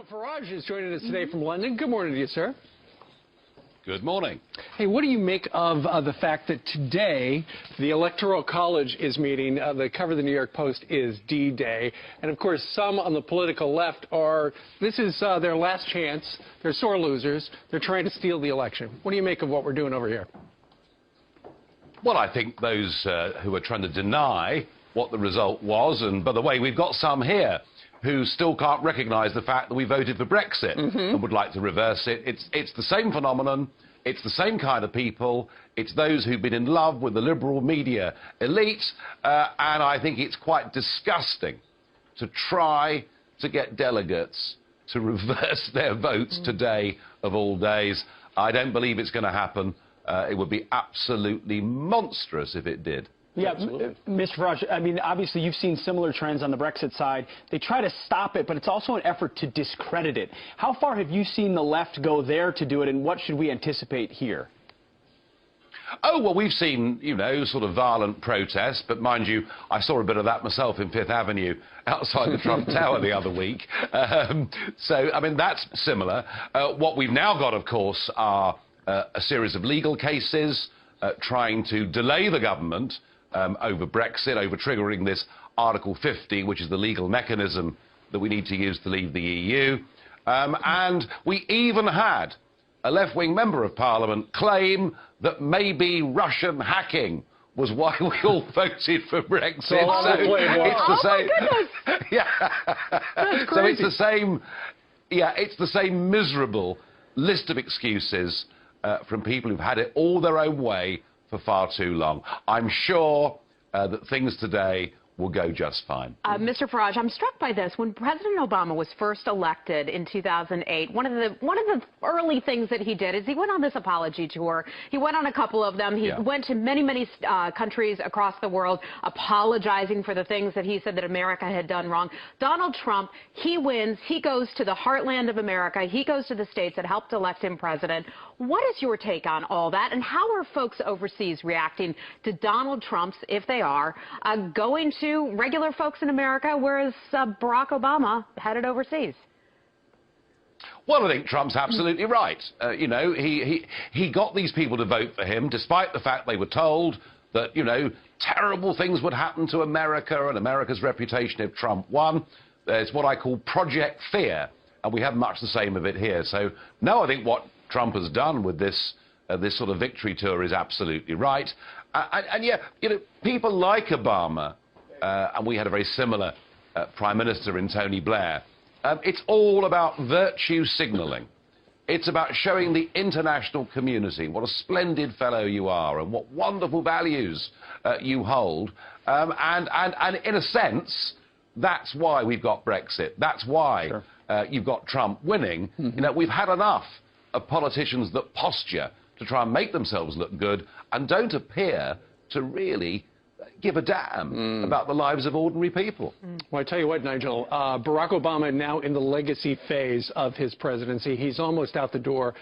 Nigel Farage is joining us today from London. Good morning to you, sir. Good morning. Hey, what do you make of the fact that today the Electoral College is meeting? The cover of the New York Post is D-Day. And, of course, some on the political left this is their last chance. They're sore losers. They're trying to steal the election. What do you make of what we're doing over here? Well, I think those who are trying to deny what the result was, and by the way, we've got some here who still can't recognise the fact that we voted for Brexit and would like to reverse it. It's the same phenomenon. It's the same kind of people. It's those who've been in love with the liberal media elite, and I think it's quite disgusting to try to get delegates to reverse their votes today of all days. I don't believe it's going to happen. It would be absolutely monstrous if it did. Yeah, Mr. Farage, I mean, obviously you've seen similar trends on the Brexit side. They try to stop it, but it's also an effort to discredit it. How far have you seen the left go there to do it, and what should we anticipate here? Oh, well, we've seen, you know, sort of violent protests, but mind you, I saw a bit of that myself in Fifth Avenue outside the Trump Tower the other week. So, I mean, that's similar. What we've now got, of course, are a series of legal cases trying to delay the government over Brexit, over triggering this Article 50, which is the legal mechanism that we need to use to leave the EU. And we even had a left-wing member of Parliament claim that maybe Russian hacking was why we all voted for Brexit. So it's the same. Yeah. So it's the same. Yeah, it's the same miserable list of excuses from people who've had it all their own way for far too long. I'm sure that things today will go just fine. Mr. Farage, I'm struck by this. When President Obama was first elected in 2008, one of the early things that he did is he went on this apology tour. He went on a couple of them. He went to many countries across the world apologizing for the things that he said that America had done wrong. Donald Trump, he wins. He goes to the heartland of America. He goes to the states that helped elect him president. What is your take on all that, and how are folks overseas reacting to Donald Trump's, if they are, going to regular folks in America, whereas Barack Obama headed overseas? Well, I think Trump's absolutely right. You know, he got these people to vote for him, despite the fact they were told that, you know, terrible things would happen to America and America's reputation if Trump won. There's what I call Project Fear, and we have much the same of it here. So, no, I think what Trump has done with this sort of victory tour is absolutely right. And yeah, you know, people like Obama, and we had a very similar Prime Minister in Tony Blair. It's all about virtue signalling. It's about showing the international community what a splendid fellow you are and what wonderful values you hold. And in a sense, that's why we've got Brexit. That's why you've got Trump winning. You know, we've had enough of politicians that posture to try and make themselves look good and don't appear to really give a damn about the lives of ordinary people. Well, I tell you what, Nigel, Barack Obama now in the legacy phase of his presidency. He's almost out the door.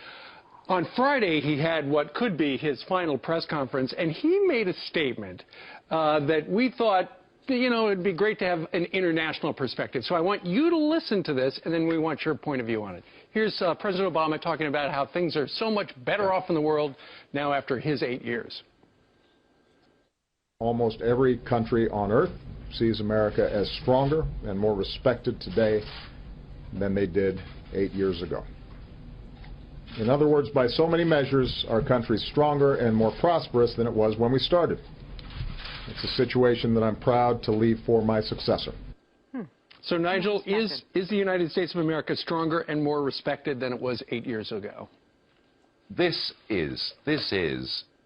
On Friday, he had what could be his final press conference, and he made a statement that we thought, you know, it'd be great to have an international perspective. So I want you to listen to this, and then we want your point of view on it. Here's President Obama talking about how things are so much better off in the world now after his 8 years. Almost every country on earth sees America as stronger and more respected today than they did 8 years ago. In other words, by so many measures, our country's stronger and more prosperous than it was when we started. It's a situation that I'm proud to leave for my successor. So, Nigel, is the United States of America stronger and more respected than it was 8 years ago? This is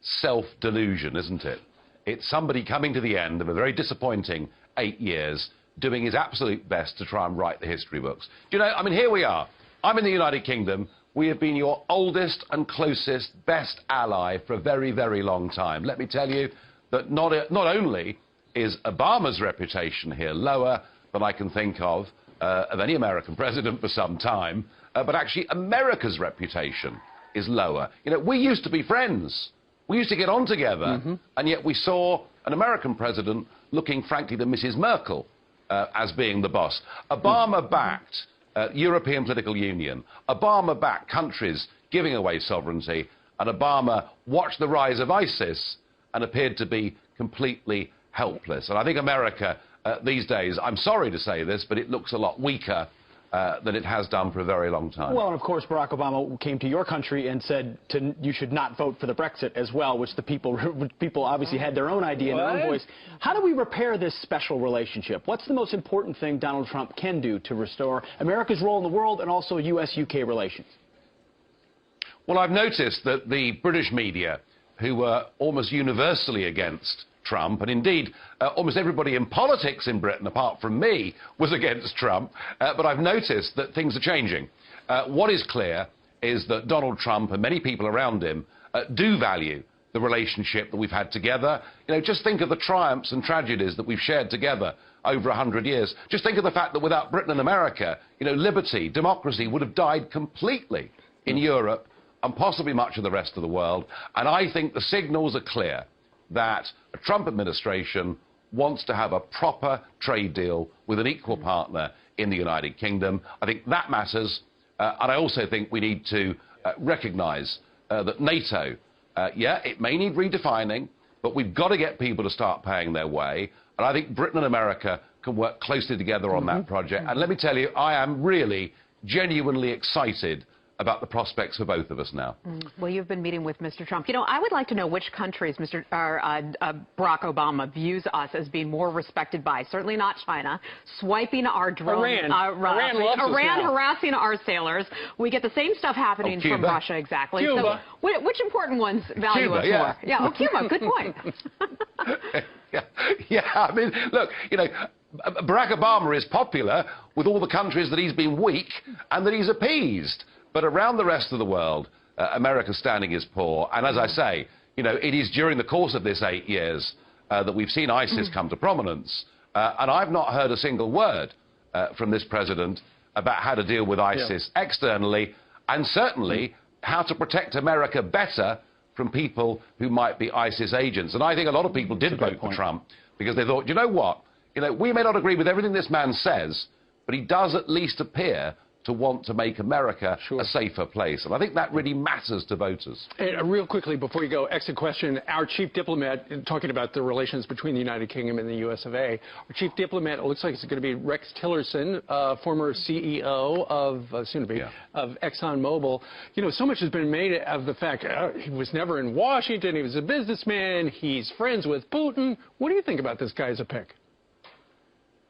self-delusion, isn't it? It's somebody coming to the end of a very disappointing 8 years, doing his absolute best to try and write the history books. Do you know, I mean, here we are. I'm in the United Kingdom. We have been your oldest and closest, best ally for a very, very long time. Let me tell you that not only is Obama's reputation here lower than I can think of any American president for some time, but actually America's reputation is lower. You know, we used to be friends. We used to get on together, and yet we saw an American president looking, frankly, to Mrs. Merkel as being the boss. Obama backed European political union. Obama backed countries giving away sovereignty, and Obama watched the rise of ISIS and appeared to be completely helpless. And I think America these days, I'm sorry to say this, but it looks a lot weaker than it has done for a very long time. Well, and of course, Barack Obama came to your country and said you should not vote for the Brexit as well, which the people obviously had their own idea and their own voice. How do we repair this special relationship? What's the most important thing Donald Trump can do to restore America's role in the world and also U.S.-UK relations? Well, I've noticed that the British media, who were almost universally against Trump, and indeed almost everybody in politics in Britain, apart from me, was against Trump, but I've noticed that things are changing. What is clear is that Donald Trump and many people around him do value the relationship that we've had together. You know, just think of the triumphs and tragedies that we've shared together over 100 years. Just think of the fact that without Britain and America, you know, liberty, democracy would have died completely in Europe and possibly much of the rest of the world. And I think the signals are clear that a Trump administration wants to have a proper trade deal with an equal partner in the United Kingdom. I think that matters. And I also think we need to recognise that NATO, yeah, it may need redefining, but we've got to get people to start paying their way. And I think Britain and America can work closely together on that project. And let me tell you, I am really genuinely excited about the prospects for both of us now. Well, you've been meeting with Mr. Trump. You know, I would like to know which countries Barack Obama views us as being more respected by. Certainly not China, swiping our drones. Iran harassing our sailors. We get the same stuff happening from Russia, exactly. Cuba. So, which important ones value Cuba, us yeah. more? Yeah, Cuba, good point. Yeah, I mean, look, you know, Barack Obama is popular with all the countries that he's been weak and that he's appeased. But around the rest of the world, America's standing is poor. And as I say, you know, it is during the course of this 8 years that we've seen ISIS come to prominence. And I've not heard a single word from this president about how to deal with ISIS externally, and certainly how to protect America better from people who might be ISIS agents. And I think a lot of people did vote for Trump because they thought, you know what? You know, we may not agree with everything this man says, but he does at least appear to want to make America a safer place. And I think that really matters to voters. And real quickly, before you go, exit question. Our chief diplomat, talking about the relations between the United Kingdom and the US of A, our chief diplomat, it looks like it's going to be Rex Tillerson, former CEO of, soon-to-be, of ExxonMobil. You know, so much has been made of the fact he was never in Washington, he was a businessman, he's friends with Putin. What do you think about this guy as a pick?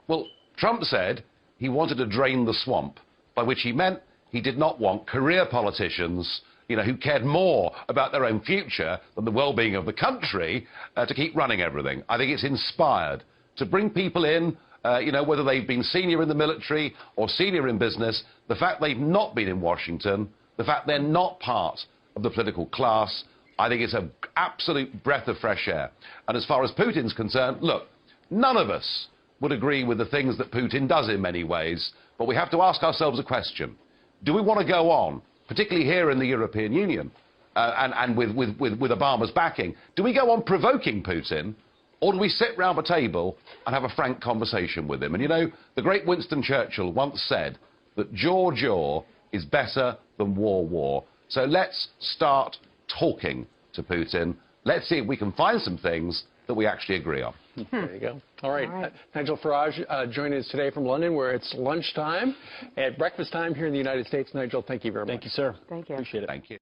Well, Trump said he wanted to drain the swamp, by which he meant he did not want career politicians, you know, who cared more about their own future than the well-being of the country, to keep running everything. I think it's inspired to bring people in, you know, whether they've been senior in the military or senior in business, the fact they've not been in Washington, the fact they're not part of the political class, I think it's an absolute breath of fresh air. And as far as Putin's concerned, look, none of us would agree with the things that Putin does in many ways, but we have to ask ourselves a question. Do we want to go on, particularly here in the European Union, and with Obama's backing, do we go on provoking Putin, or do we sit round the table and have a frank conversation with him? And you know, the great Winston Churchill once said that jaw is better than war. So let's start talking to Putin. Let's see if we can find some things that we actually agree on. There you go. All right. Nigel Farage joining us today from London, where it's lunchtime at breakfast time here in the United States. Nigel, thank you very much. Thank you, sir. Thank you. Appreciate it. Thank you.